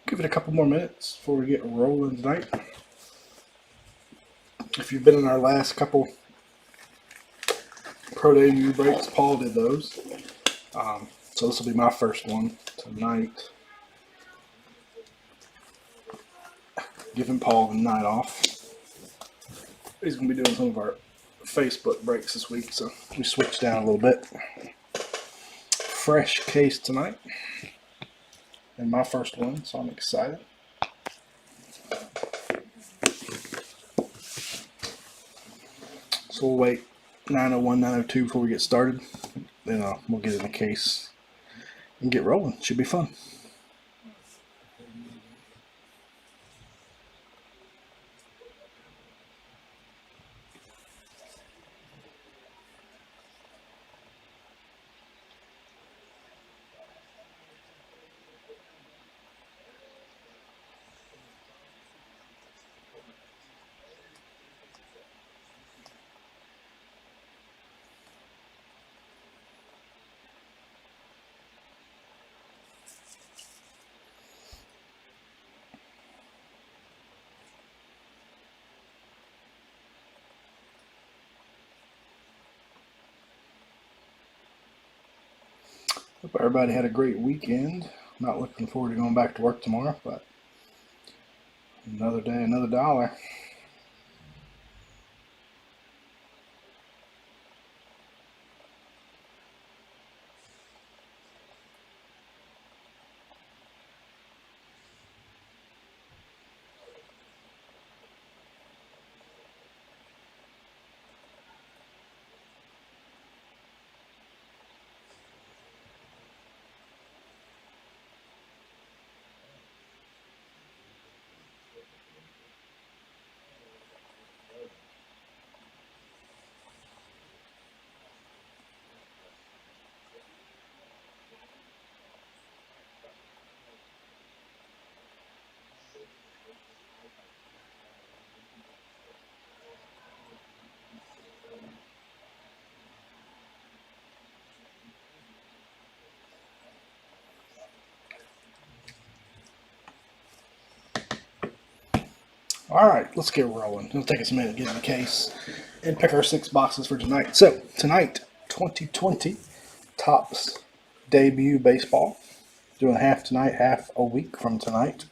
Give it a couple more minutes before we get rolling tonight. If you've been in our last couple pro debut breaks, Paul did those. So this will be my first one tonight. Giving Paul the night off. He's going to be doing some of our Facebook breaks this week, so we switched down a little bit. Fresh case tonight. And my first one, so I'm excited. So we'll wait 9:01, 9:02 before we get started. Then we'll get in the case and get rolling. Should be fun. Hope everybody had a great weekend. Not looking forward to going back to work tomorrow, but another day, another dollar. Alright, let's get rolling. It'll take us a minute to get in the case and pick our 6 boxes for tonight. So, tonight, 2020 Topps debut baseball. Doing half tonight, half a week from tonight.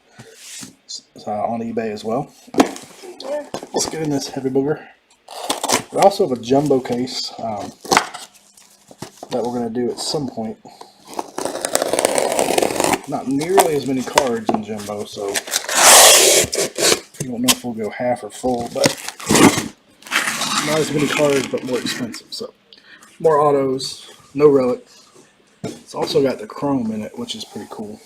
On eBay as well. Let's get in this heavy booger. We also have a jumbo case that we're going to do at some point. Not nearly as many cards in jumbo, so I don't know if we'll go half or full, but not as many cards, but more expensive. So more autos, no relic. It's also got the chrome in it, which is pretty cool.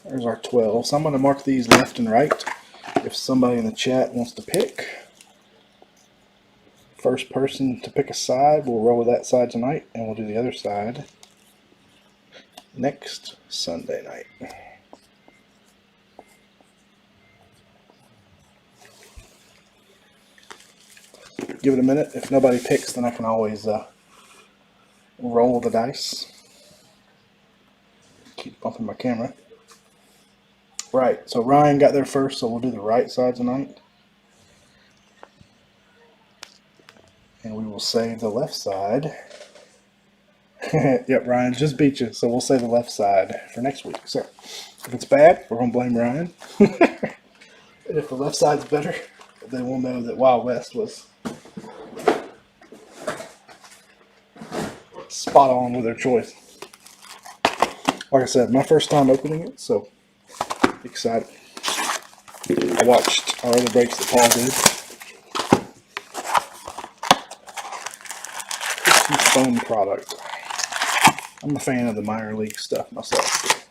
There's our 12. So I'm going to mark these left and right. If somebody in the chat wants to pick, first person to pick a side, we'll roll with that side tonight, and we'll do the other side next Sunday night. Give it a minute. If nobody picks, then I can always roll the dice. Keep bumping my camera. Right, so Ryan got there first, so we'll do the right side tonight. And we will save the left side. Yep, Ryan just beat you, so we'll save the left side for next week. So if it's bad, we're going to blame Ryan. And if the left side's better, then we'll know that Wild West was spot on with their choice. Like I said, my first time opening it, so excited. I watched our other breaks that Paul did. It's some foam product. I'm a fan of the minor league stuff myself.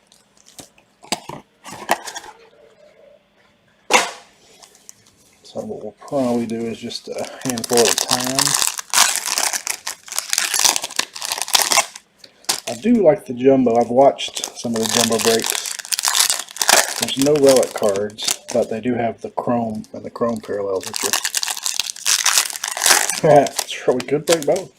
So what we'll probably do is just a handful at a time. I do like the jumbo. I've watched some of the jumbo breaks. There's no relic cards, but they do have the chrome and the chrome parallels, which are sure we could break both.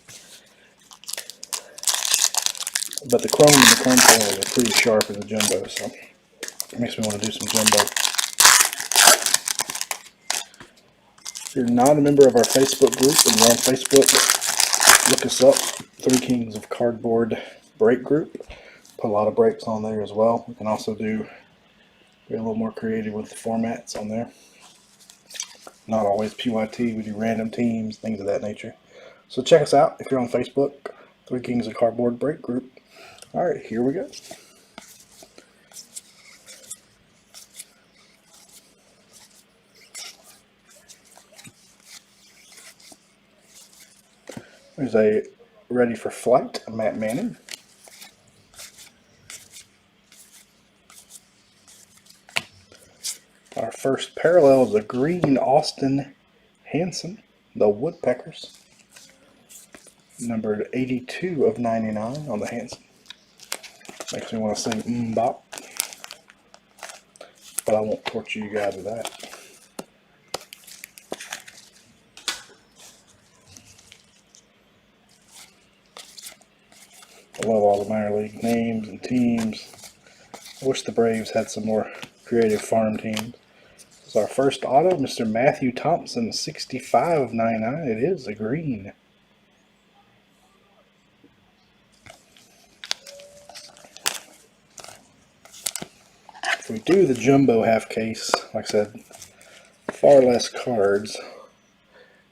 But the chrome and the chrome parallels are pretty sharp in the jumbo, so It makes me want to do some jumbo. If you're not a member of our Facebook group and you're on Facebook, look us up, Three Kings of Cardboard Break Group. Put a lot of breaks on there as well. We can also be a little more creative with the formats on there. Not always PYT, we do random teams, things of that nature. So check us out if you're on Facebook, Three Kings of Cardboard Break Group. Alright, here we go. There's a Ready for Flight, Matt Manning. Our first parallel is a green Austin Hanson, the Woodpeckers. Numbered 82 of 99 on the Hanson. Makes me want to sing bop, but I won't torture you guys with that. I love all the minor league names and teams. I wish the Braves had some more creative farm teams. This is our first auto, Mr. Matthew Thompson, 65 of 99. It is a green. If we do the jumbo half case, like I said, far less cards.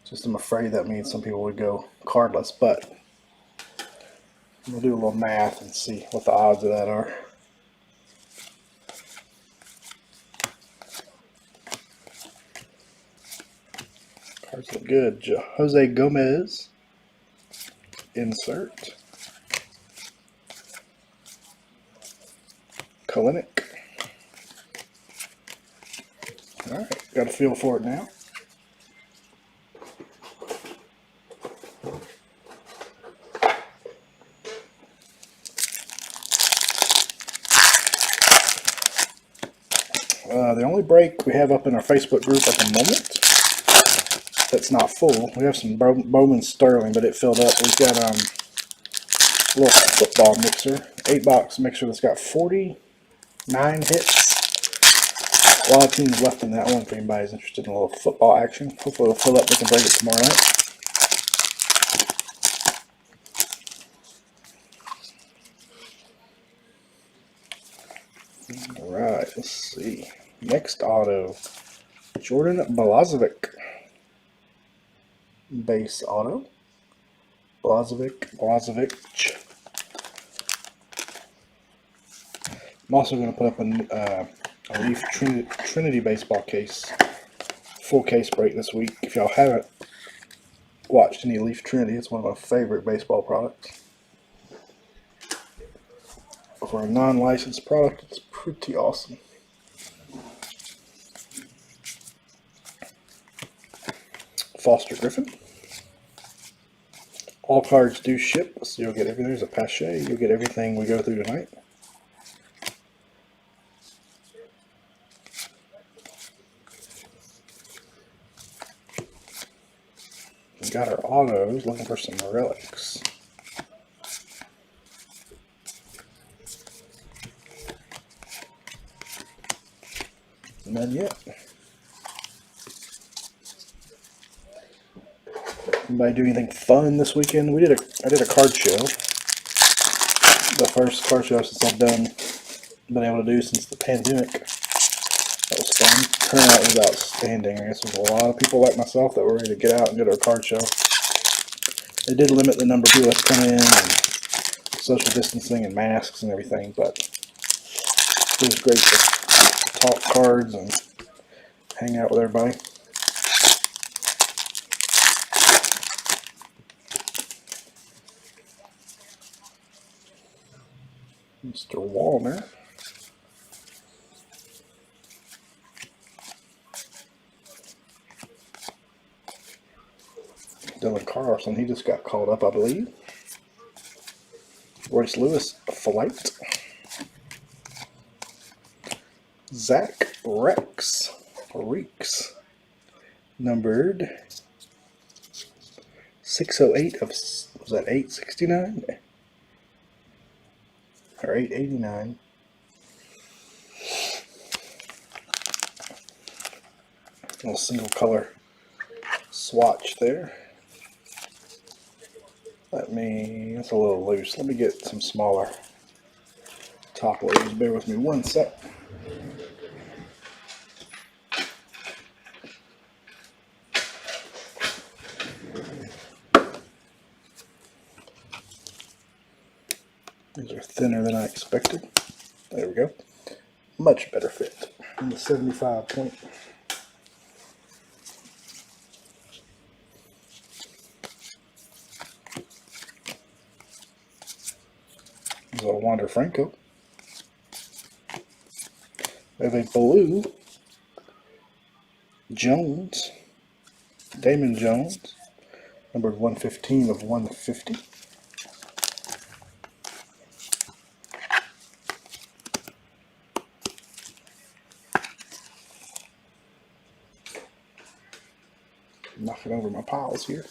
Just I'm afraid that means some people would go cardless, but we'll do a little math and see what the odds of that are. Cards look good. Jose Gomez. Insert. Kalinick. Alright, got a feel for it now. The only break we have up in our Facebook group at the moment that's not full, we have some Bowman Sterling, but it filled up. We've got a little football mixer, 8-box mixer that's got 49 hits. A lot of teams left in that one if anybody's interested in a little football action. Hopefully it'll fill up, we can break it tomorrow night. Alright, let's see. Next auto, Jordan Blazovic. Base auto. Blazovic. I'm also going to put up a Leaf Trinity baseball case, full case break this week. If y'all haven't watched any Leaf Trinity, it's one of my favorite baseball products. For a non-licensed product, it's pretty awesome. Foster Griffin. All cards do ship, so you'll get everything. There's a Pache. You'll get everything we go through tonight. We got our autos, looking for some relics. None yet. Anybody do anything fun this weekend? I did a card show. The first card show since I've been able to do since the pandemic. That was fun. Turnout was outstanding. I guess there's a lot of people like myself that were ready to get out and go to a card show. They did limit the number of people that come in, and social distancing and masks and everything, but it was great to talk cards and hang out with everybody. Mr. Wallner. Dylan Carlson, he just got called up, I believe. Royce Lewis, Flight. Zach Reeks, numbered 608 of, was that 869? Or 889. Little single color swatch there. That's a little loose. Let me get some smaller top loads. Bear with me one sec. These are thinner than I expected. There we go. Much better fit in the 75 point. There's a Wander Franco. We have a blue Jones, Damon Jones, numbered 115 of 150. Knocking over my piles here.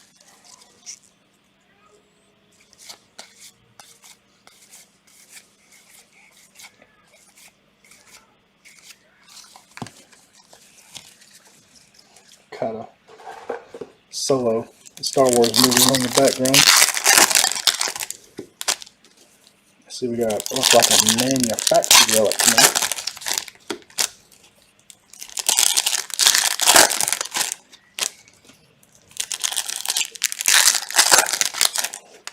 Kind of Solo Star Wars movie on the background. Let's see, we got looks like a manufactured relic now.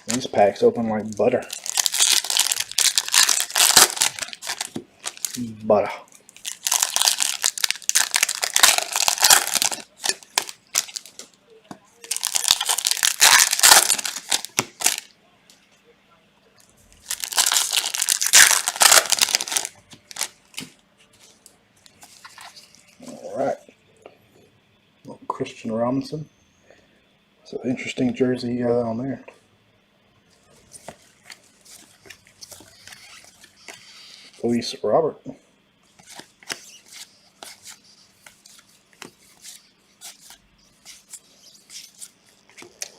These packs open like butter. Butter. Alright. Christian Robinson. It's an interesting jersey he got on there. Luis Robert.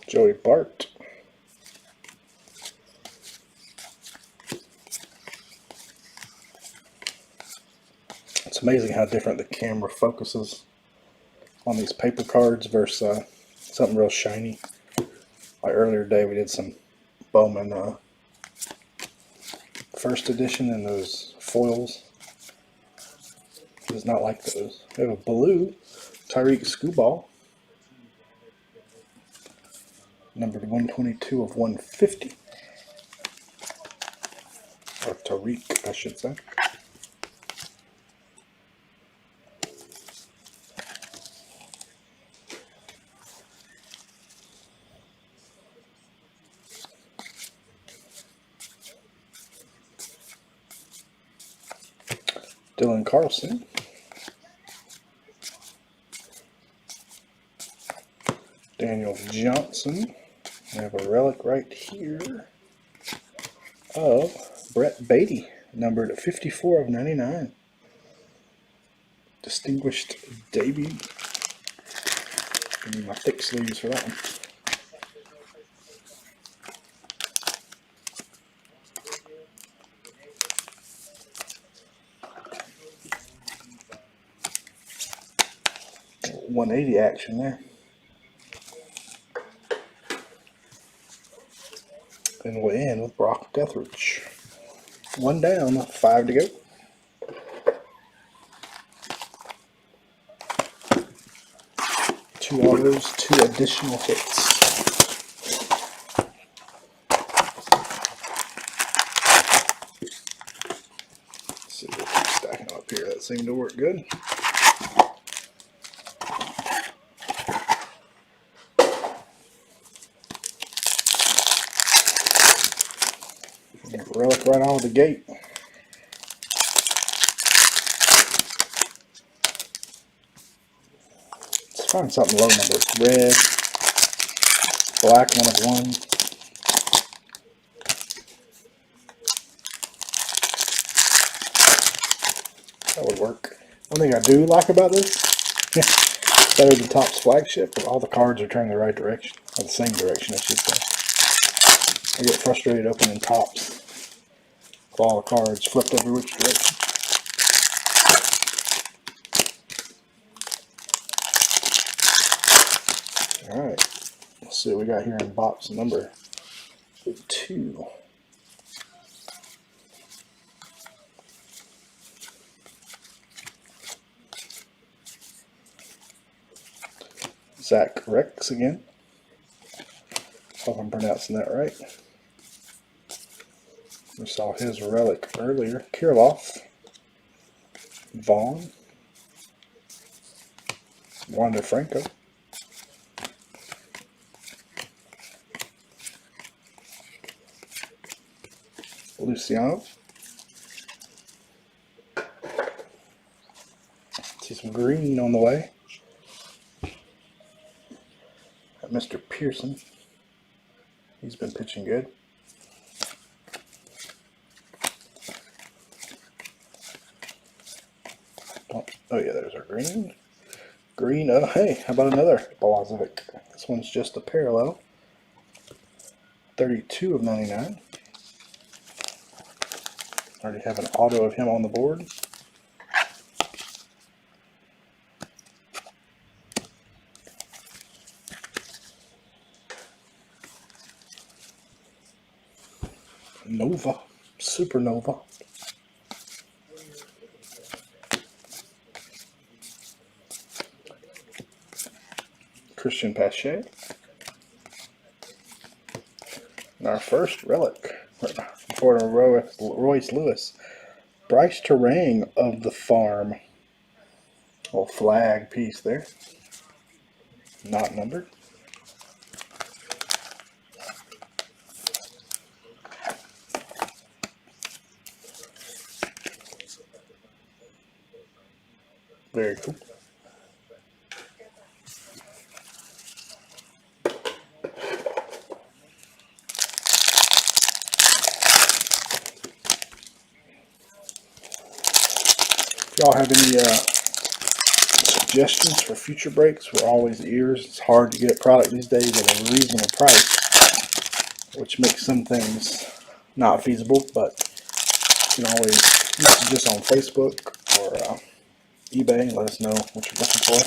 Joey Bart. It's amazing how different the camera focuses on these paper cards versus something real shiny. Like earlier today we did some Bowman first edition and those foils. It does not like those. We have a blue Tyreek Skubal, numbered 122 of 150. Or Tyreek, I should say. Dylan Carlson. Daniel Johnson. We have a relic right here of Brett Beatty, numbered 54 of 99. Distinguished debut. I need my thick sleeves for that one. .180 action there. And we'll end with Brock Deathridge. One down, 5 to go. Two autos, 2 additional hits. Let's see what we're stacking up here. That seemed to work good. Relic right out of the gate. Let's find something low number. Red, black 1 of 1. That would work. One thing I do like about this, better than Topps flagship, all the cards are turning the right direction, or the same direction, I should say. I get frustrated opening Topps with all the cards flipped every which direction. see what we got here in box number 2. Zach Rex again. Hope I'm pronouncing that right. We saw his relic earlier. Kirilov, Vaughn, Wander Franco, Luciano. See some green on the way. Got Mr. Pearson. He's been pitching good. Oh yeah, there's our green. Green, oh hey, how about another Balazovic? This one's just a parallel. 32 of 99. Already have an auto of him on the board. Nova, Supernova. Christian Pache. And our first relic for Royce Lewis. Bryce Terang of the Farm. Little flag piece there. Not numbered. Very cool. If y'all have any suggestions for future breaks, we're always ears. It's hard to get product these days at a reasonable price, which makes some things not feasible, but you can always message us on Facebook or eBay and let us know what you're looking for.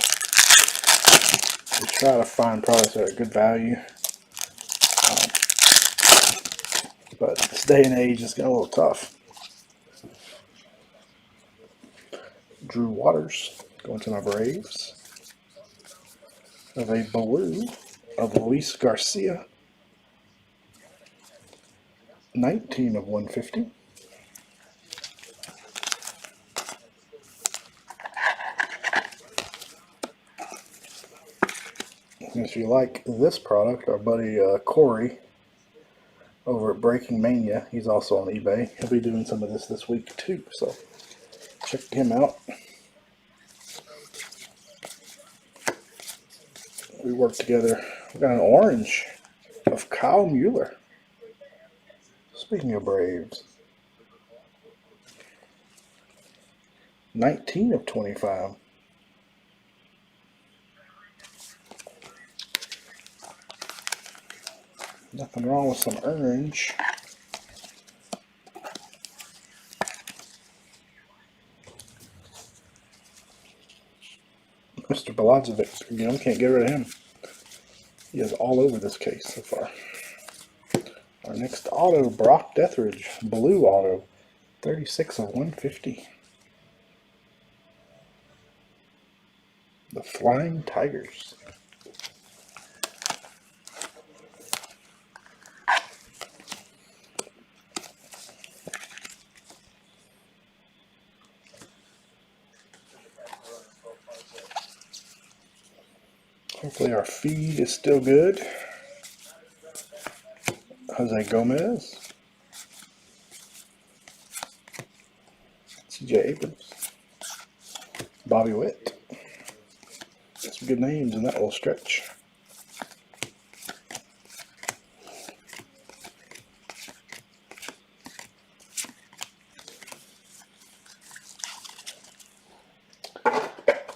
We try to find products that are good value, but this day and age is getting a little tough. Drew Waters going to my Braves. Of a blue of Luis Garcia. 19 of 150. If you like this product, our buddy Corey over at Breaking Mania, he's also on eBay. He'll be doing some of this week too, so check him out. We work together. We got an orange of Kyle Mueller. Speaking of Braves, 19 of 25. Nothing wrong with some orange. Mr. Balazovic, again, can't get rid of him. He is all over this case so far. Our next auto, Brock Deathridge, blue auto, 36 of 150. The Flying Tigers. Hopefully our feed is still good. Jose Gomez. CJ Abrams. Bobby Witt. Some good names in that little stretch.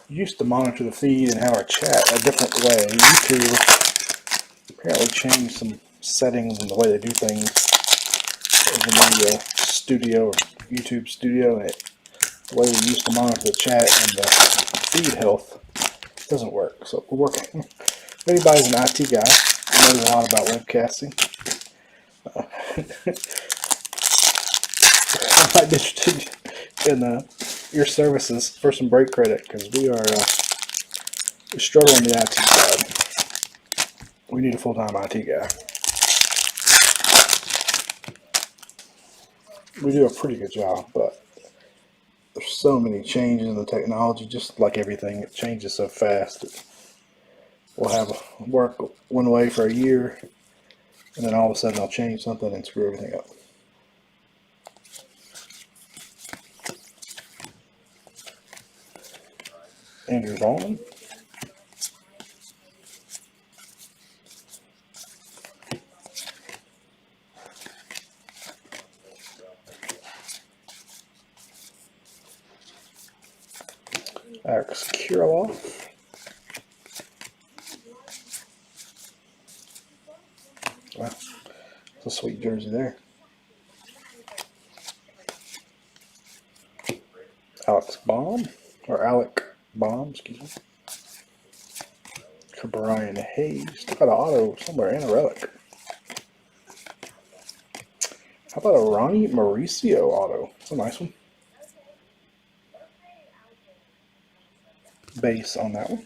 Used to monitor the feed and have our chat a different way. YouTube apparently changed some settings in the way they do things in the studio or YouTube studio, and the way we used to monitor the chat and the feed health doesn't work. So we're working. If anybody's an IT guy, knows a lot about webcasting. I might be interested in your services for some break credit, because we are struggling on the IT side. We need a full-time IT guy. We do a pretty good job, but there's so many changes in the technology. Just like everything, it changes so fast. We'll have work one way for a year, and then all of a sudden I'll change something and screw everything up. Andrew Vaughn. Alex Kirilov. Wow, it's a sweet jersey there. Alec Baum, excuse me. Brian Hayes. Still got an auto somewhere and a relic. How about a Ronnie Mauricio auto? That's a nice one. Base on that one.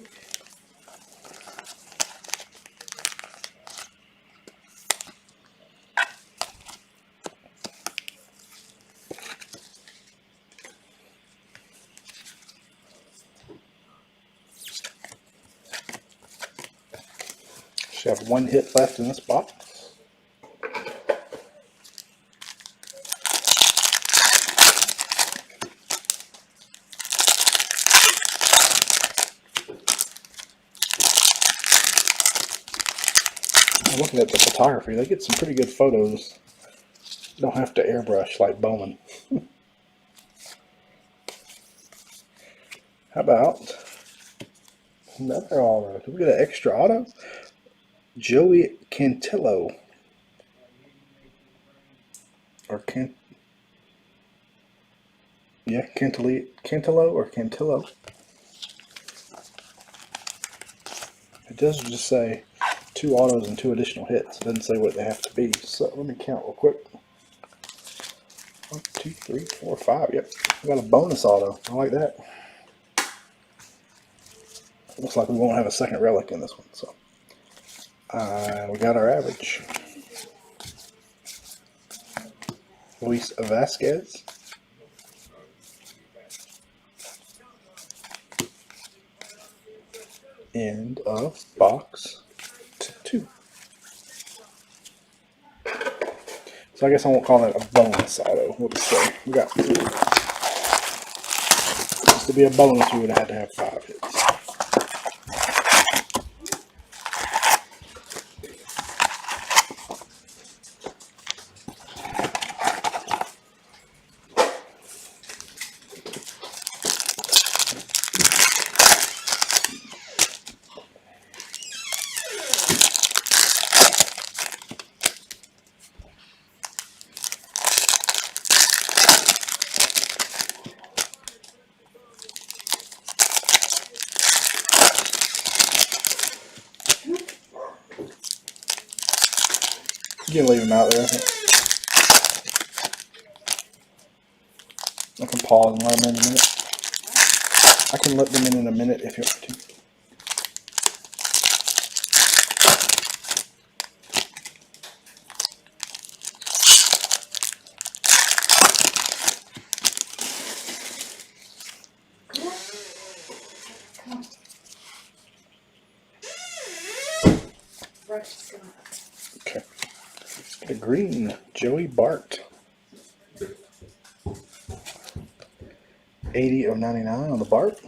Should have one hit left in this box. I'm looking at the photography. They get some pretty good photos. You don't have to airbrush like Bowman. How about another auto? Did we get an extra auto? Joey Cantillo. Or Cantillo or Cantillo. It does just say 2 autos and 2 additional hits. It doesn't say what they have to be. So let me count real quick. 1, 2, 3, 4, 5. Yep. We got a bonus auto. I like that. Looks like we won't have a second relic in this one. So we got our average. Luis Vasquez. End of box 2. So I guess I won't call that a bonus auto. We'll just say we got 3. Just to be a bonus, we would have had to have 5 hits. You can leave them out there. I can pause and let them in a minute. I can let them in a minute if you want to. Okay. The green, Joey Bart. 80 of 99 on the Bart.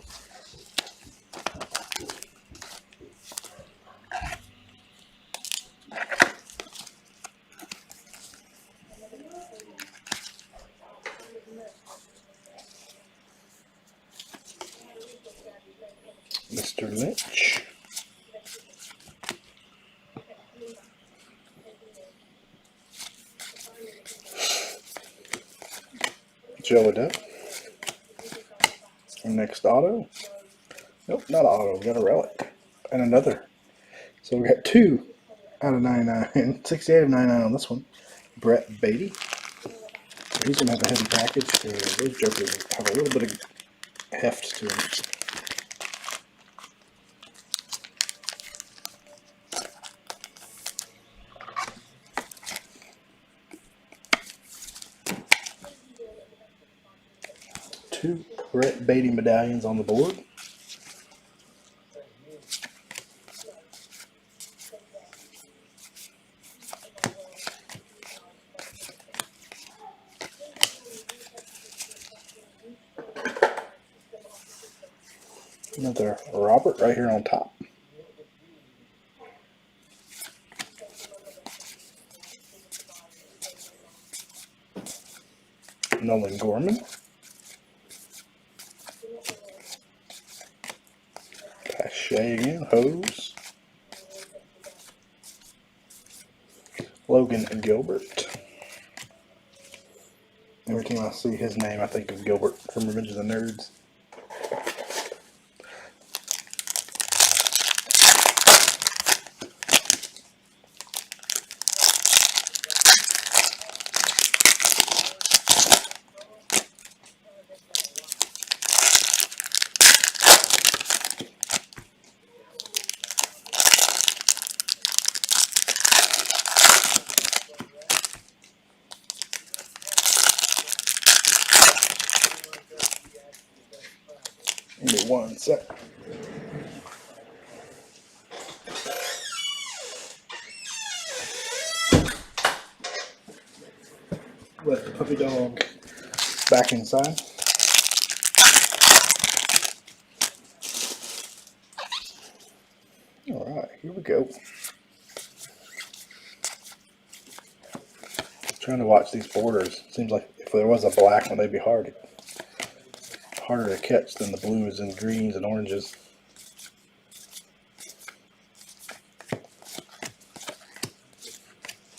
Mr. Lynch. Joe Adette. Next auto. Nope, not an auto. We got a relic. And another. So we got 2 out of 99. 68 of 99 on this one. Brett Beatty. So he's going to have a heavy package. Those jokers have a little bit of heft to them. Two Brett Beatty medallions on the board. Another Robert right here on top. Nolan Gorman. Pache again. Hose. Logan Gilbert. Every time I see his name, I think of Gilbert from Revenge of the Nerds. Give me one sec. Let the puppy dog back inside. Alright, here we go. Trying to watch these borders. Seems like if there was a black one, they'd be harder to catch than the blues and greens and oranges.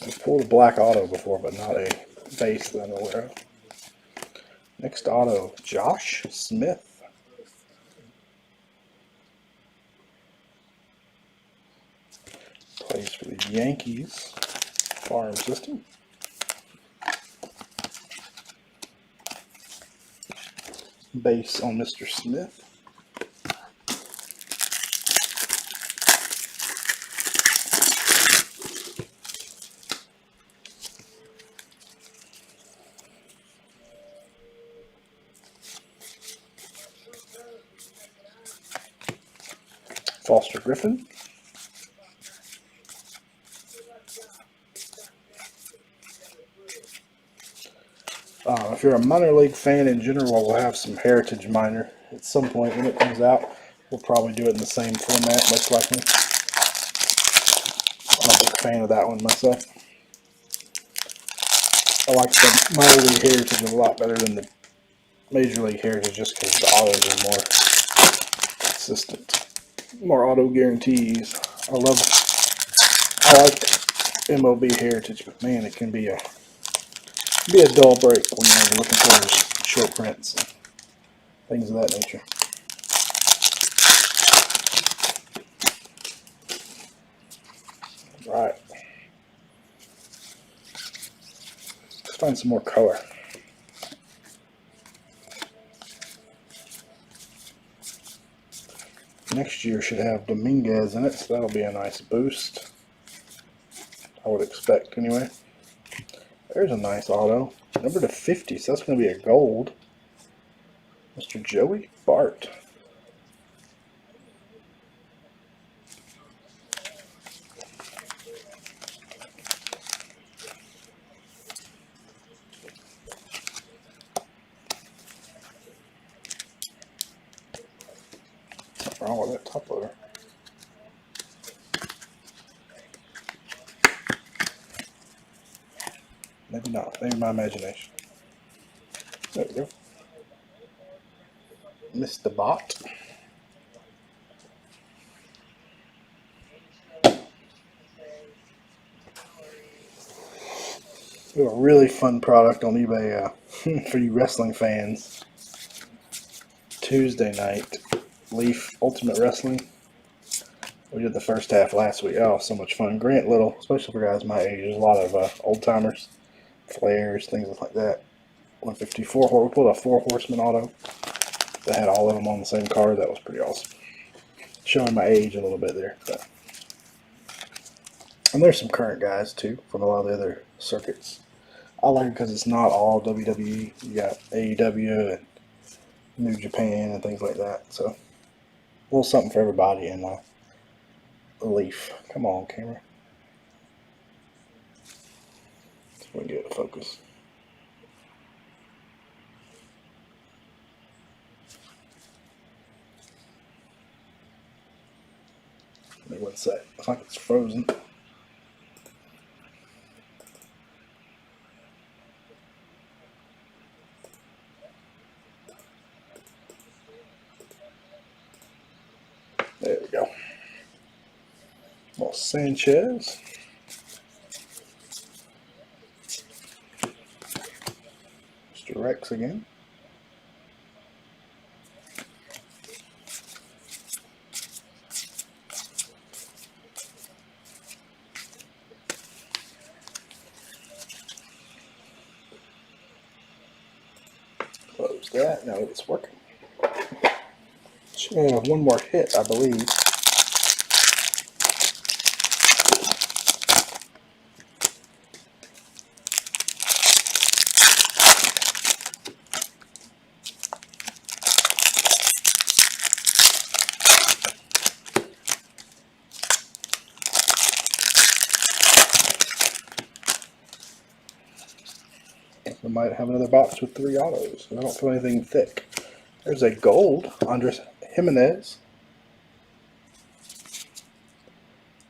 I've pulled a black auto before, but not a base that I'm aware of. Next auto, Josh Smith. Plays for the Yankees farm system. Base on Mr. Smith. Foster Griffin. If you're a minor league fan in general, we'll have some Heritage Minor at some point when it comes out. We'll probably do it in the same format, most likely. I'm a big fan of that one myself. I like the minor league Heritage a lot better than the Major League Heritage just because the autos are more consistent. More auto guarantees. I like MLB Heritage, but man, it can be a dull break when you're looking for short prints and things of that nature. Right. Let's find some more color. Next year should have Dominguez in it, so that'll be a nice boost. I would expect anyway. There's a nice auto. Number to 50, so that's going to be a gold. Mr. Joey Bart. What's wrong with that top loader? Maybe not. Maybe my imagination. There we go. Mr. Bot. We have a really fun product on eBay for you wrestling fans. Tuesday night, Leaf Ultimate Wrestling. We did the first half last week. Oh, so much fun. Grant Little, especially for guys my age, there's a lot of old timers, flares, things like that. 154. We pulled a 4-horseman auto that had all of them on the same card. That was pretty awesome. Showing my age a little bit there. But. And there's some current guys too from a lot of the other circuits. I like it because it's not all WWE. You got AEW and New Japan and things like that. So a little something for everybody in a Leaf. Come on, camera. So we can get it to focus. Give me one sec. I think it's frozen. There we go. Well, Sanchez. Mr. Rex again. Close that. Now it's working. Should have one more hit, I believe. We might have another box with 3 autos. I don't feel anything thick. There's a gold, Andres Jimenez.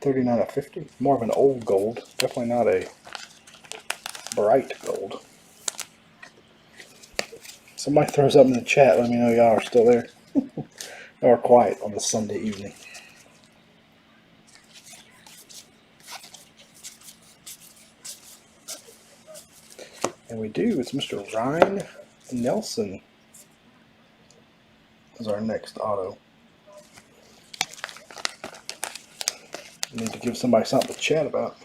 39 of 50. More of an old gold. Definitely not a bright gold. Somebody throw something in the chat. Let me know y'all are still there. Y'all are quiet on this Sunday evening. And we do. It's Mr. Ryan Nelson is our next auto. I need to give somebody something to chat about.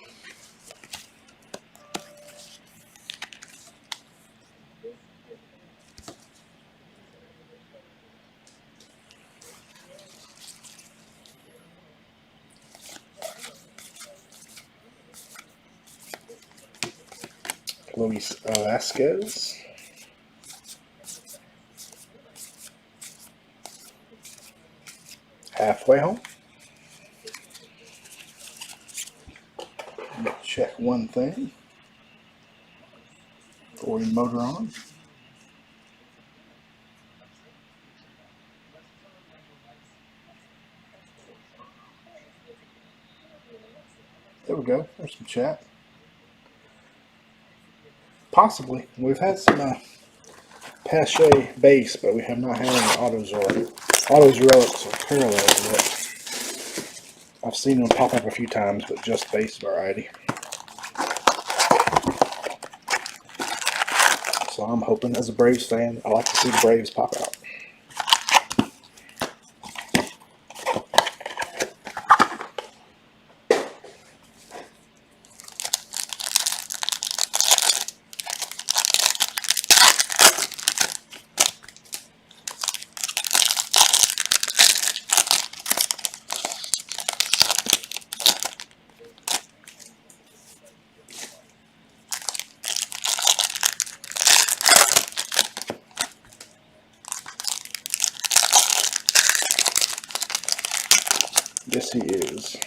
Luis Vasquez. Halfway home. Let me check one thing before we motor on. There we go. There's some chat. Possibly. We've had some Pache base, but we have not had any autos or autos relics or parallels yet. I've seen them pop up a few times, but just base variety. So I'm hoping, as a Braves fan, I like to see the Braves pop out. Yes, he is.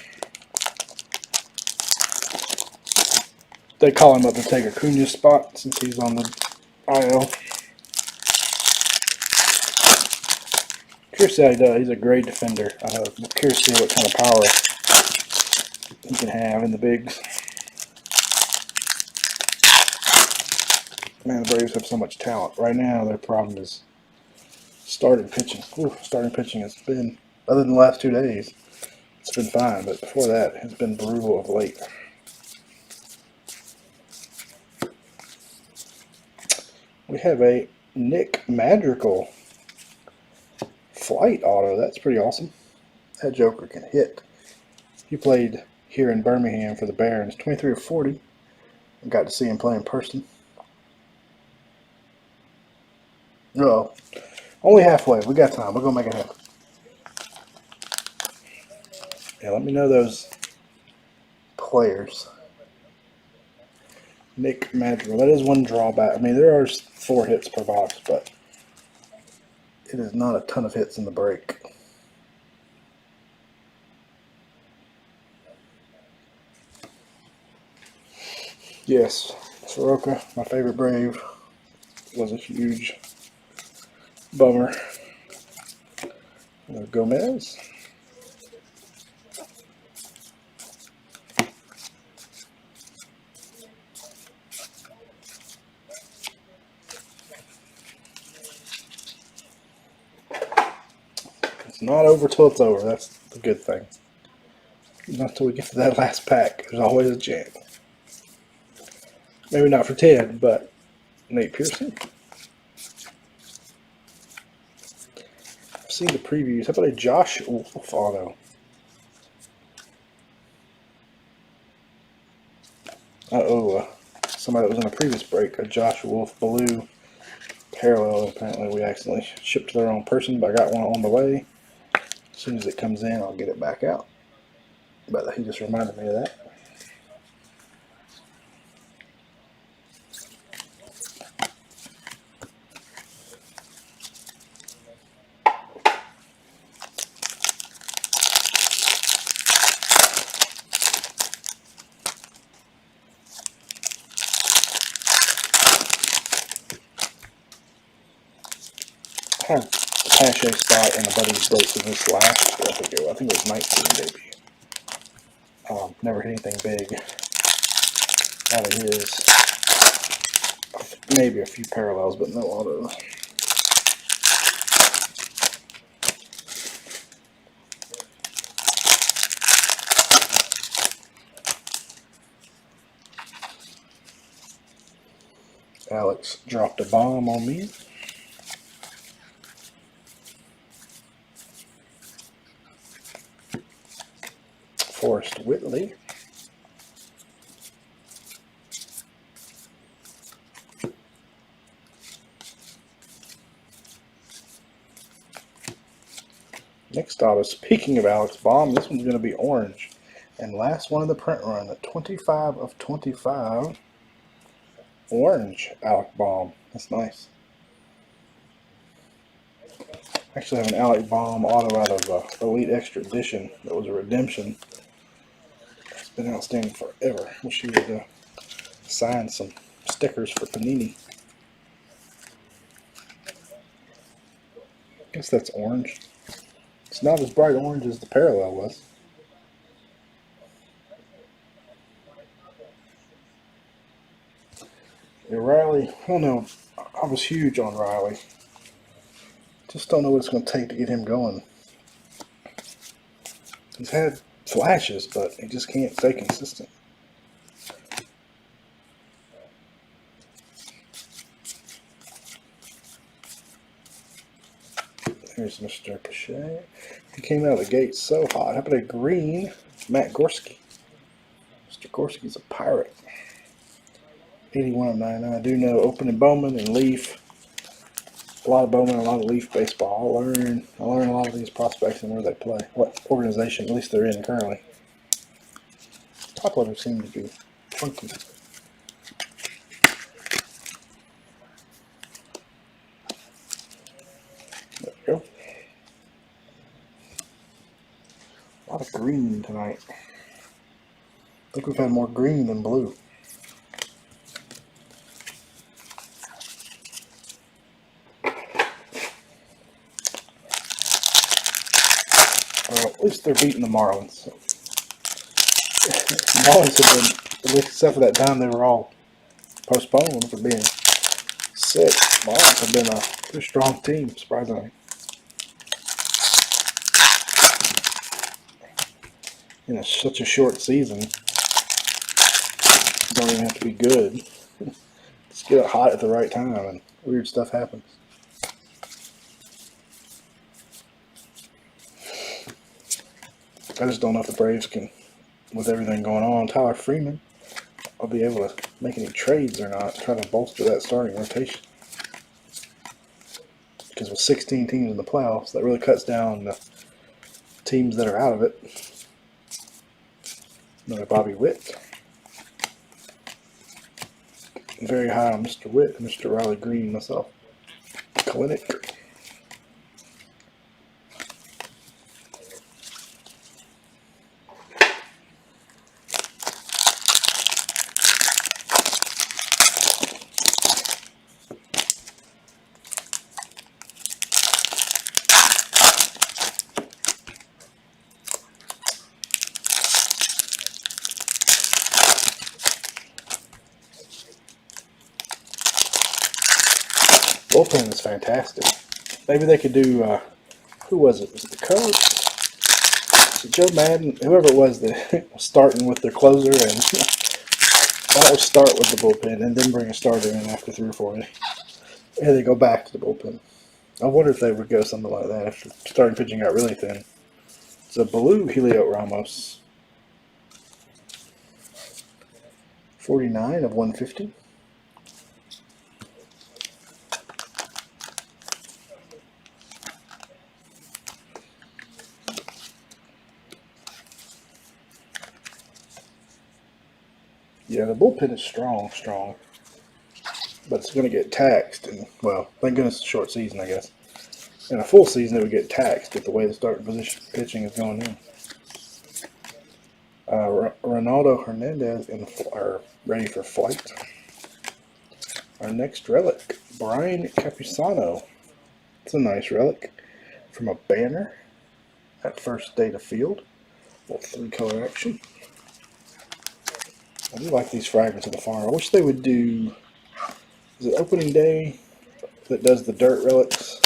They call him up to take Acuna's spot since he's on the IL. Curious how he does. He's a great defender. I'm curious to see what kind of power he can have in the bigs. Man, the Braves have so much talent. Right now, their problem is starting pitching. Starting pitching has been, other than the last 2 days, it's been fine, but before that, it's been brutal of late. We have a Nick Madrigal flight auto. That's pretty awesome. That Joker can hit. He played here in Birmingham for the Barons, 23 of 40. I got to see him play in person. No, only halfway. We got time. We're going to make it happen. Yeah, let me know those players. Nick Madrigal. That is one drawback. I mean, there are 4 hits per box, but it is not a ton of hits in the break. Yes, Soroka, my favorite Brave, was a huge bummer. Gomez. It's not over till it's over. That's the good thing. Not until we get to that last pack. There's always a chance. Maybe not for Ted, but Nate Pearson. I've seen the previews. How about a Josh Wolf auto? Somebody that was in a previous break, a Josh Wolf blue parallel. Apparently we accidentally shipped to the wrong person, but I got one on the way. As soon as it comes in, I'll get it back out. But he just reminded me of that. I had a Pache spot in a buddy's break in this last year. I think it was 19 debut. Never hit anything big out of his. Maybe a few parallels, but no autos. Alex dropped a bomb on me. Forrest Whitley. Next auto, speaking of Alex Baum, this one's going to be orange. And last one of the print run, at 25 of 25. Orange Alec Baum. That's nice. Actually, I have an Alec Baum auto out of Elite Extra Edition that was a redemption. It's been outstanding forever. Wish he would sign some stickers for Panini. I guess that's orange. It's not as bright orange as the parallel was. Yeah, Riley, I don't know. I was huge on Riley. Just don't know what it's going to take to get him going. He's had flashes, but he just can't stay consistent. There's Mr. Pache. He came out of the gate so hot. How about a green Matt Gorski? Mr. Gorski's a pirate. 81 of 99. I do know opening Bowman and Leaf. A lot of Bowman and a lot of Leaf baseball. I learn a lot of these prospects and where they play. What organization, at least they're in currently. Top loaders seem to be funky. There we go. A lot of green tonight. I think we've had more green than blue. Well, at least they're beating the Marlins. So. The Marlins have been, at least except for that time, they were all postponed for being sick. Marlins have been a pretty strong team, surprisingly. In such a short season, don't even have to be good. Just get it hot at the right time and weird stuff happens. I just don't know if the Braves can with everything going on, Tyler Freeman, I'll be able to make any trades or not, try to bolster that starting rotation. Because with 16 teams in the playoffs, that really cuts down the teams that are out of it. Another Bobby Witt. Very high on Mr. Witt and Mr. Riley Green myself. Clinic. Bullpen is fantastic. Maybe they could do, who was it? Was it the Cubs? Was it Joe Madden? Whoever it was that was starting with their closer, and why don't we start with the bullpen and then bring a starter in after 3 or 4 innings? And they go back to the bullpen. I wonder if they would go something like that after starting pitching got really thin. It's a blue Helio Ramos. 49 of 150. Yeah, the bullpen is strong, but it's going to get taxed. And, well, thank goodness it's a short season, I guess. In a full season, it would get taxed with the way the starting position pitching is going in. Ronaldo Hernandez are ready for flight. Our next relic, Brian Capusano. It's a nice relic from a banner at first day to field. A little 3-color action. I do like these fragments of the farm. I wish they would do, is it opening day that does the dirt relics?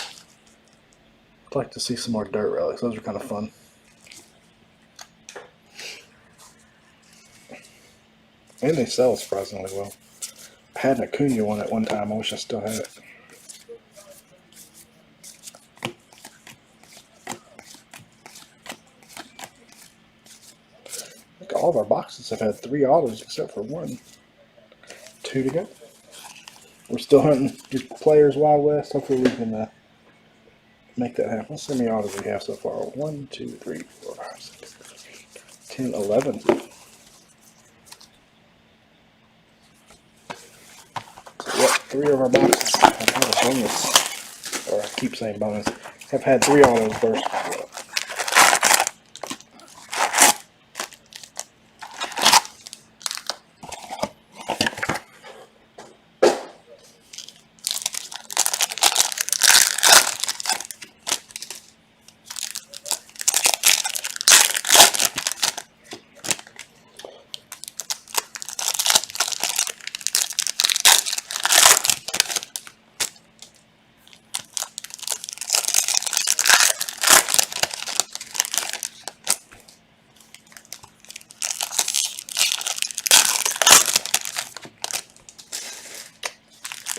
I'd like to see some more dirt relics. Those are kind of fun. And they sell surprisingly well. I had an Acuna one at one time. I wish I still had it. I think all of our boxes have had 3 autos except for 1. 2 to go. We're still hunting players Wild West. Hopefully we can make that happen. How many autos we have so far? 1, 2, 3, 4, 5, 6, 7, 8, 10, 11. So, yep, 3 of our boxes have had a bonus. Or I keep saying bonus. Have had 3 autos burst.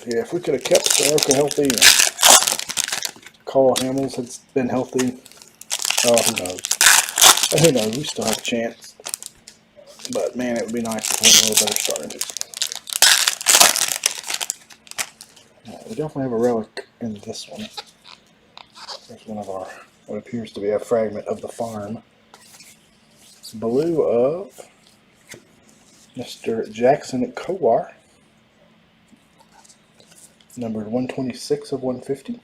Yeah, if we could have kept Soroka healthy and Carl Hamels had been healthy, oh, who knows? Who knows? We still have a chance. But man, it would be nice if we had a little better starting pitch. We definitely have a relic in this one. There's one of our, what appears to be a fragment of the farm. It's blue of Mr. Jackson Kowar. Numbered 126 of 150.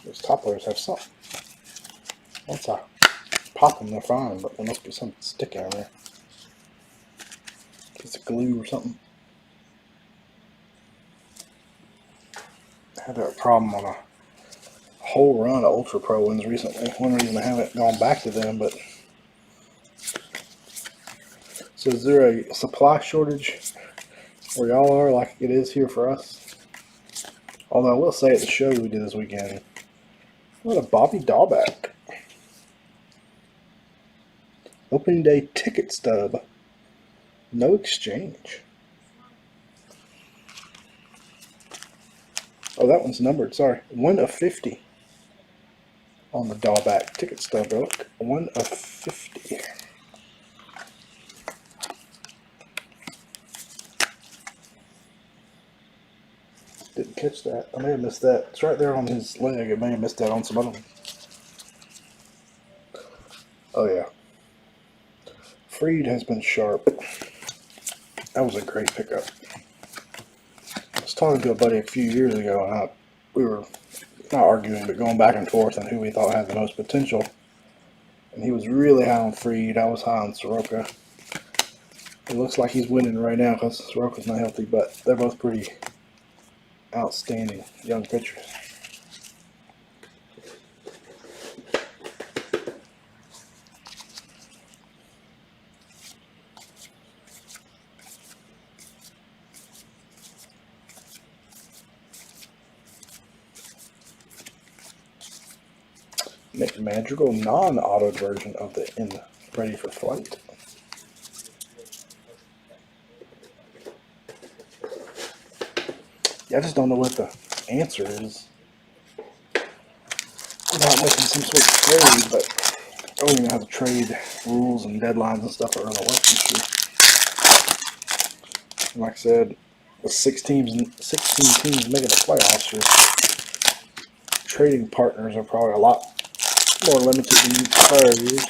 Those top layers have something. Once I pop them, they're fine, but there must be something sticking on there. Piece of glue or something. I had that problem on a whole run of Ultra Pro ones recently. One reason I haven't gone back to them, but so is there a supply shortage where y'all are like it is here for us? Although I will say at the show we did this weekend, what a Bobby Dahlback. Opening day ticket stub. No exchange. Oh, that one's numbered. Sorry, 1/50 on the Dahlback ticket stub. Look, 1/50. Didn't catch that. I may have missed that. It's right there on his leg. I may have missed that on some other one. Oh yeah. Freed has been sharp. That was a great pickup. I was talking to a buddy a few years ago, and we were not arguing, but going back and forth on who we thought had the most potential. And he was really high on Freed. I was high on Soroka. It looks like he's winning right now because Soroka's not healthy, but they're both pretty outstanding young pitchers. Nick Madrigal, non-autoed version of the In Ready for Flight. Yeah, I just don't know what the answer is without making some sort of trade, but I don't even know how the trade rules and deadlines and stuff are going to work this year. Like I said, with 16 teams making the playoffs, your trading partners are probably a lot more limited than prior years.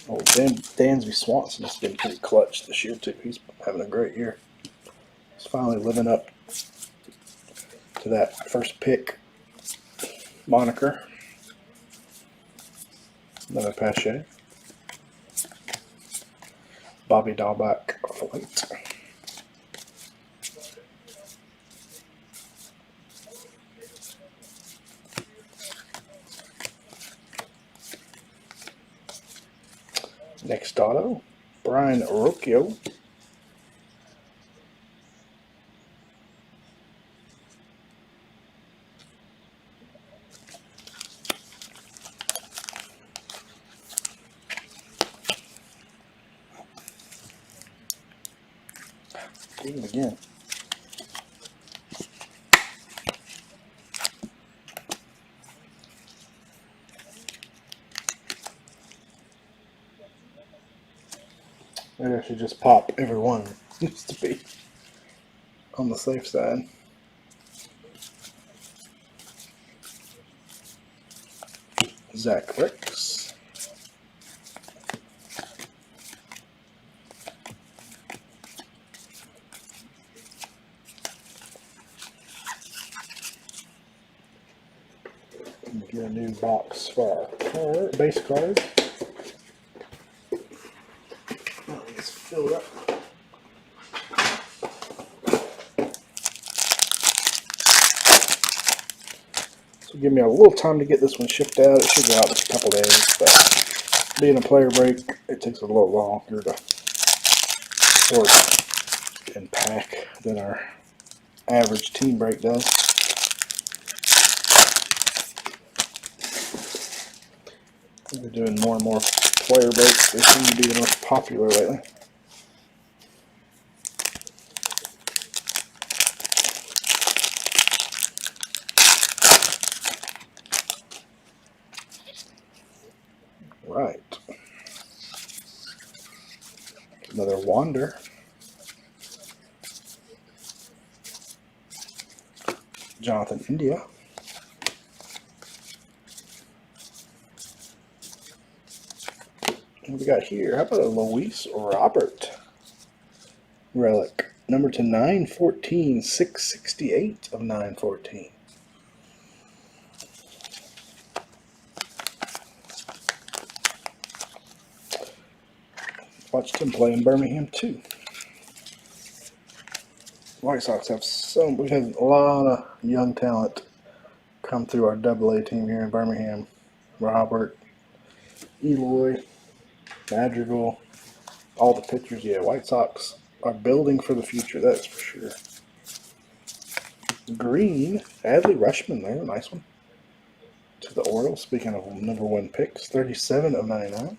Oh, Dansby Swanson has been pretty clutch this year too. He's having a great year. He's finally living up to that first pick moniker. Another Pache. Bobby Dahlback Flight. Next auto, Brian Rocchio. Do it again. Maybe I should just pop every one just to be on the safe side. Zach Ricks. Get a new box for our base card. It's filled up. So give me a little time to get this one shipped out. It should go out in a couple days, but being a player break, it takes a little longer to sort and pack than our average team break does. We're doing more and more player breaks. They seem to be the most popular lately. Right. Another Wander. Jonathan India. What we got here? How about a Luis Robert relic? Number to 914, 668 of 914. Watched him play in Birmingham too. White Sox have we've had a lot of young talent come through our AA team here in Birmingham. Robert, Eloy, Madrigal, all the pitchers. Yeah, White Sox are building for the future, that's for sure. Green, Adley Rutschman there, nice one. to the Orioles. Speaking of number one picks, 37 of 99.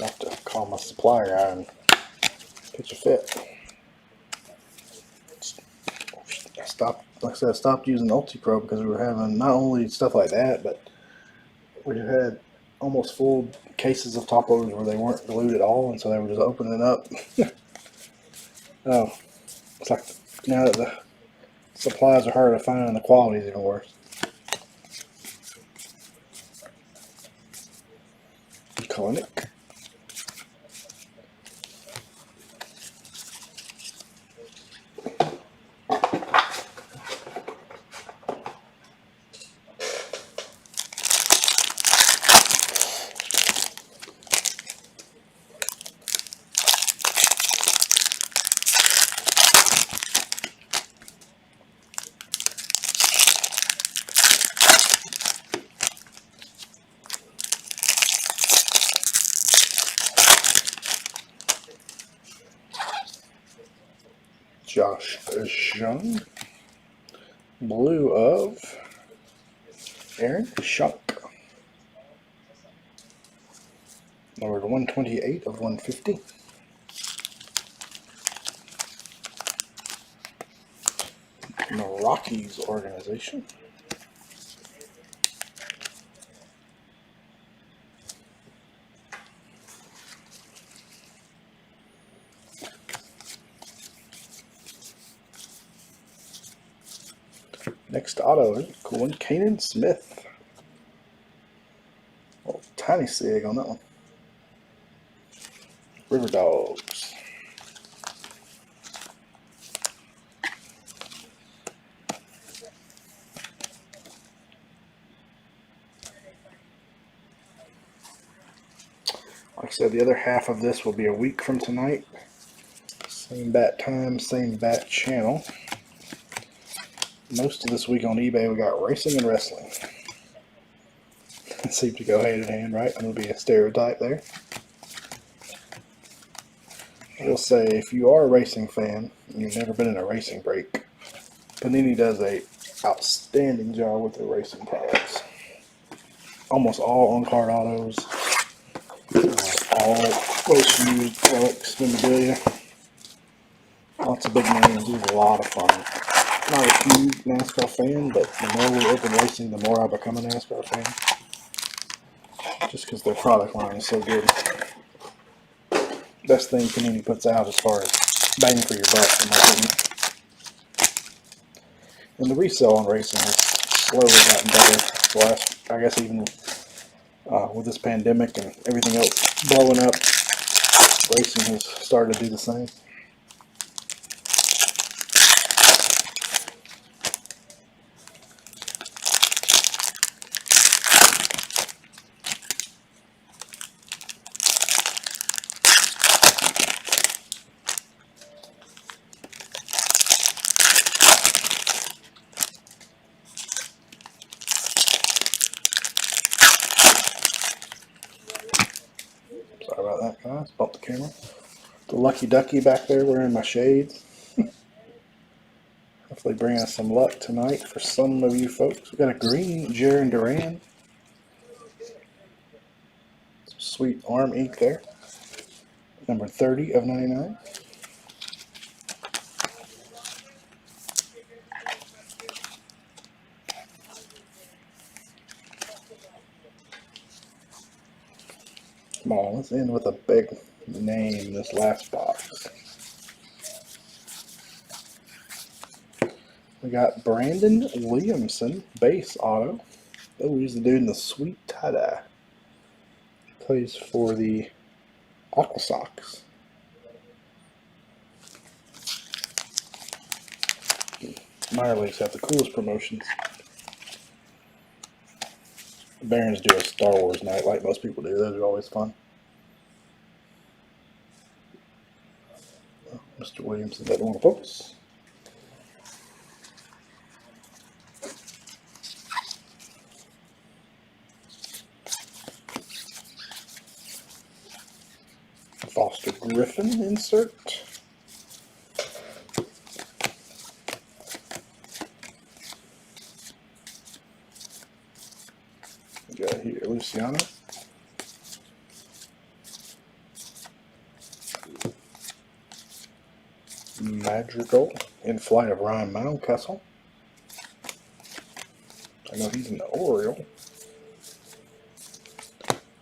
I have to call my supplier guy and pitch a fit. Like I said, I stopped using UltiPro because we were having not only stuff like that, but we had almost full cases of top loaders where they weren't glued at all, and so they were just opening up. Oh, it's like now that the supplies are harder to find, the quality is even worse. Clinic. Josh Jung. Blue of Aaron Shunk. Number 128 of 150. From the Rockies organization. Next auto, cool one, Kanan Smith. Oh, tiny sig on that one. River Dogs. Like I said, the other half of this will be a week from tonight. Same bat time, same bat channel. Most of this week on eBay, we got racing and wrestling. It seems to go hand in hand, right? That'll be a stereotype there. I will say, if you are a racing fan and you've never been in a racing break, Panini does a outstanding job with their racing products. Almost all on-card autos, all most used relics, memorabilia. Lots of big names. It's a lot of fun. Not a huge NASCAR fan, but the more we open racing, the more I become a NASCAR fan. Just because their product line is so good. Best thing Panini puts out as far as bang for your buck, in my opinion. And the resale on racing has slowly gotten better. The last, I guess, even with this pandemic and everything else blowing up, racing has started to do the same. Sorry about that, guys. Bumped the camera. The Lucky Ducky back there wearing my shades. Hopefully bringing us some luck tonight for some of you folks. We got a green Jaron Duran. Some sweet arm ink there. Number 30 of 99. Come on, let's end with a big name in this last box. We got Brandon Williamson, base auto. Oh, he's the dude in the sweet tie-dye. Plays for the Aqua Sox. Minor leagues have the coolest promotions. The Barons do a Star Wars night like most people do. Those are always fun. Oh, Mr. Williamson doesn't want to focus. Griffin insert. We got here Luciano. Madrigal in Flight of Ryan Mountcastle. I know he's an Oriole.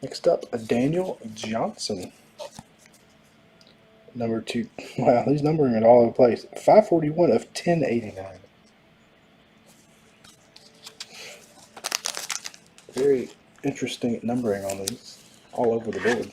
Next up, a Daniel Johnson. Number 2. Wow, he's numbering it all over the place. 541 of 1089. Very interesting numbering on these. All over the board.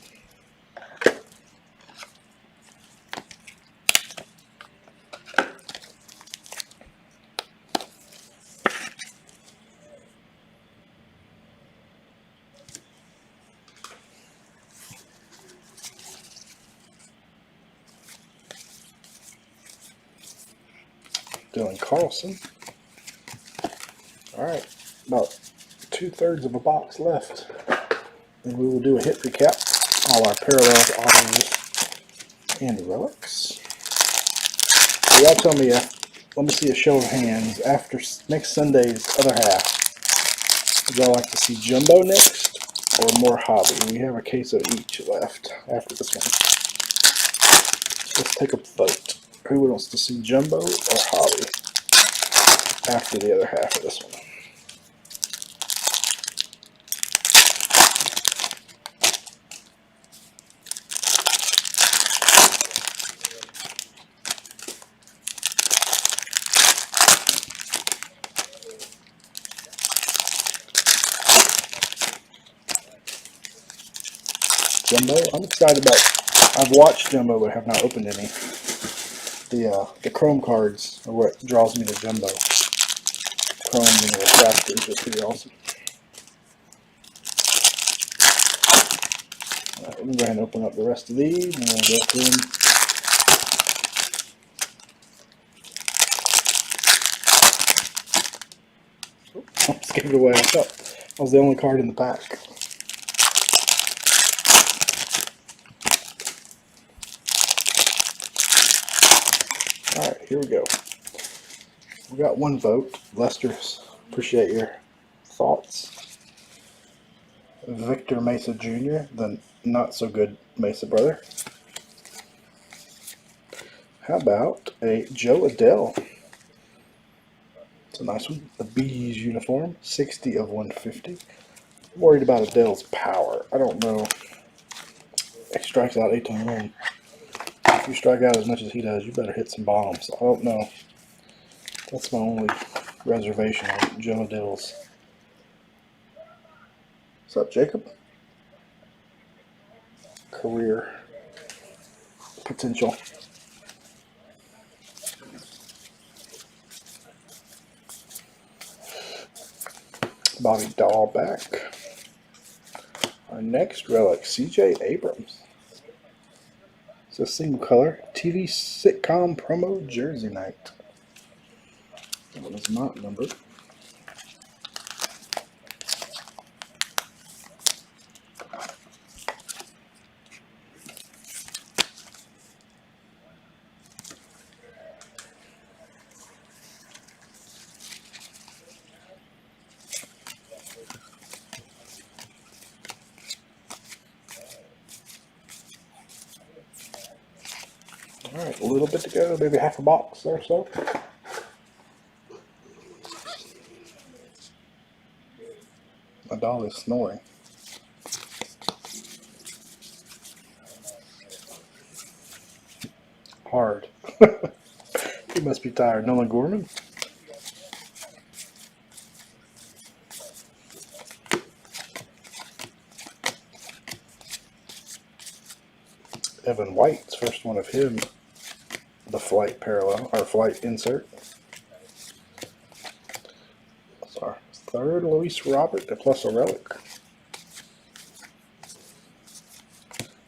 Dylan Carlson. Alright, about 2/3 of a box left. And we will do a hit recap. All our parallels, autos, and relics. So y'all tell me, let me see a show of hands. After next Sunday's other half, would y'all like to see Jumbo next or more Hobby? We have a case of each left after this one. Let's take a vote. Who wants to see Jumbo or Hobby after the other half of this one? Jumbo, I'm excited about. I've watched Jumbo but have not opened any. The Chrome cards are what draws me to Jumbo. Chrome and the refractor is just pretty awesome. Alright, let me go ahead and open up the rest of these and we'll go through them. I just gave it away. I thought I was the only card in the pack. Alright, here we go. We got one vote. Lester, appreciate your thoughts. Victor Mesa Jr., the not so good Mesa brother. How about a Joe Adele? It's a nice one. The Bees uniform, 60 of 150. I'm worried about Adele's power. I don't know. He strikes out 18-1. If you strike out as much as he does, you better hit some bombs. I don't know. That's my only reservation on Joe Adele's. What's up, Jacob? Career potential. Bobby Dahlback. Our next relic, CJ Abrams. It's a single color TV sitcom promo jersey night. That one is not numbered. Alright, a little bit to go, maybe half a box or so. My dog is snoring. Hard. He must be tired. Nolan Gorman. Evan White's first one of him. The flight parallel, or flight insert. That's our third Luis Robert, plus a relic.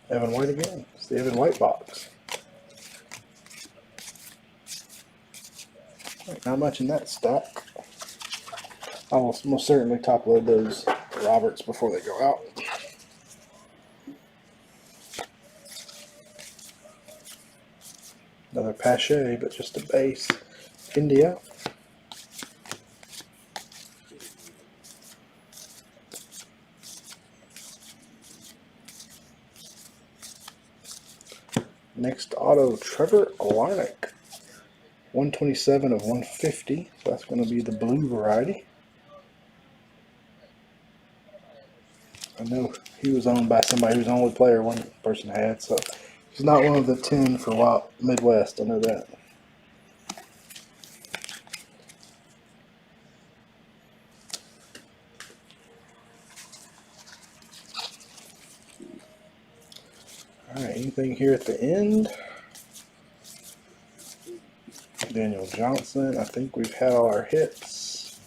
Evan White again. It's the Evan White box. Not much in that stack. I will most certainly top load those Roberts before they go out. Another Pache, but just a base. India. Next auto, Trevor Larnach. 127 of 150. So that's going to be the blue variety. I know he was owned by somebody who's the only player one person had, so he's not one of the 10 for Wild Midwest. I know that. Alright, anything here at the end? Daniel Johnson. I think we've had all our hits.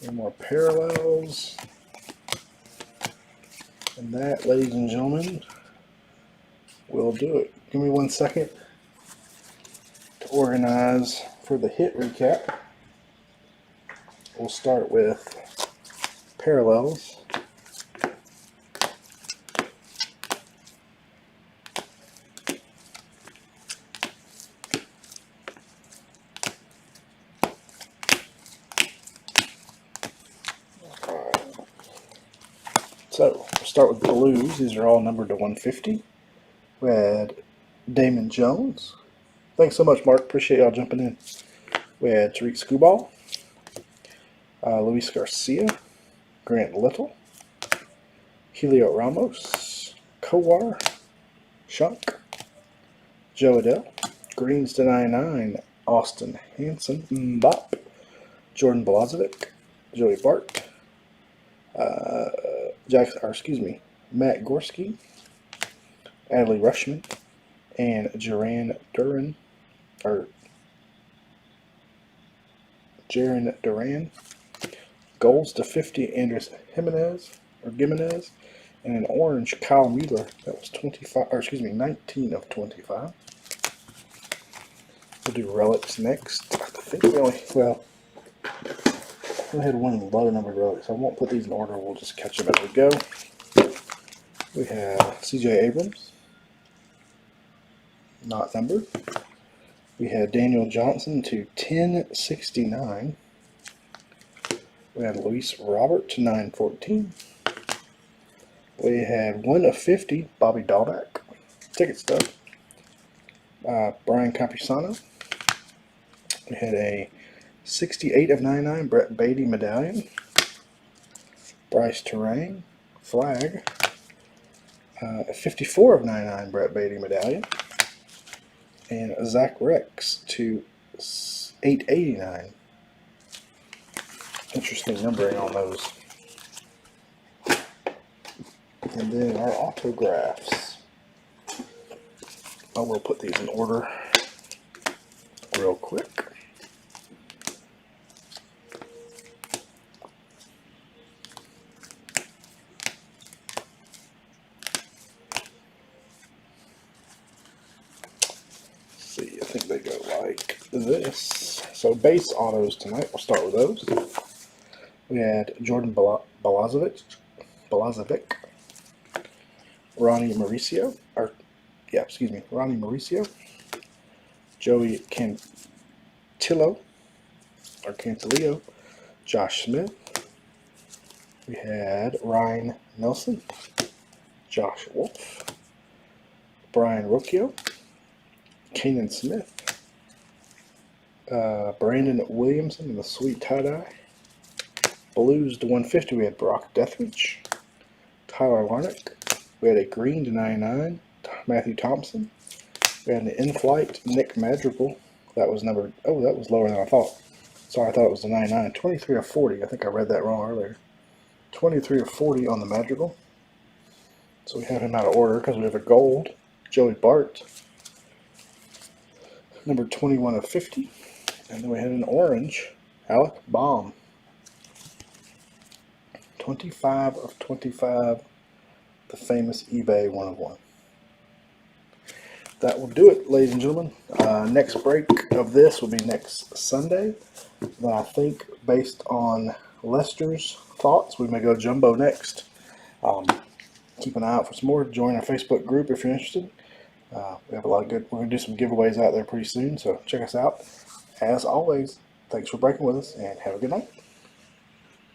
Any more parallels? And that, ladies and gentlemen, will do it. Give me 1 second to organize for the hit recap. We'll start with parallels. So, we'll start with the blues. These are all numbered to 150. We had Damon Jones. Thanks so much, Mark. Appreciate y'all jumping in. We had Tariq Skubal, Luis Garcia, Grant Little, Helio Ramos, Kowar, Shunk, Joe Adell, Greens to 99, Austin Hanson, Mbop, Jordan Balazovic, Joey Bart, Matt Gorski, Adley Rushman, and Jaron Duran. Golds to 50, Andres Gimenez, and an orange Kyle Mueller. That was 19 of 25. We'll do relics next. I think we only had one low numbered relics. I won't put these in order. We'll just catch them as we go. We have CJ Abrams, not numbered. We had Daniel Johnson to 1069. We had Luis Robert to 914. We had 1 of 50, Bobby Dahlback. Ticket stub. Brian Campusano. We had a 68 of 99, Brett Beatty medallion. Bryce Terang, flag. 54 of 99, Brett Beatty medallion. And Zach Rex to 889. Interesting numbering on those. And then our autographs. I will put these in order real quick. See, I think they go like this. So base autos tonight, we'll start with those. We had Jordan Balazovic, Ronnie Mauricio, Joey Cantillo, Josh Smith. We had Ryan Nelson, Josh Wolf, Brian Rocchio, Kanan Smith, Brandon Williamson in the sweet tie-dye. Blues to 150, we had Brock Deathridge, Tyler Larnach. We had a green to 99, Matthew Thompson. We had an in-flight Nick Madrigal. That was numbered, that was lower than I thought. Sorry, I thought it was a 99. 23 of 40. I think I read that wrong earlier. 23 of 40 on the Madrigal. So we have him out of order because we have a gold, Joey Bart, number 21 of 50. And then we had an orange, Alec Baum. 25 of 25, the famous eBay 1 of 1. That will do it, ladies and gentlemen. Next break of this will be next Sunday. Then I think, based on Lester's thoughts, we may go jumbo next. Keep an eye out for some more. Join our Facebook group if you're interested. We have a lot of good. We're gonna do some giveaways out there pretty soon, so check us out. As always, thanks for breaking with us, and have a good night.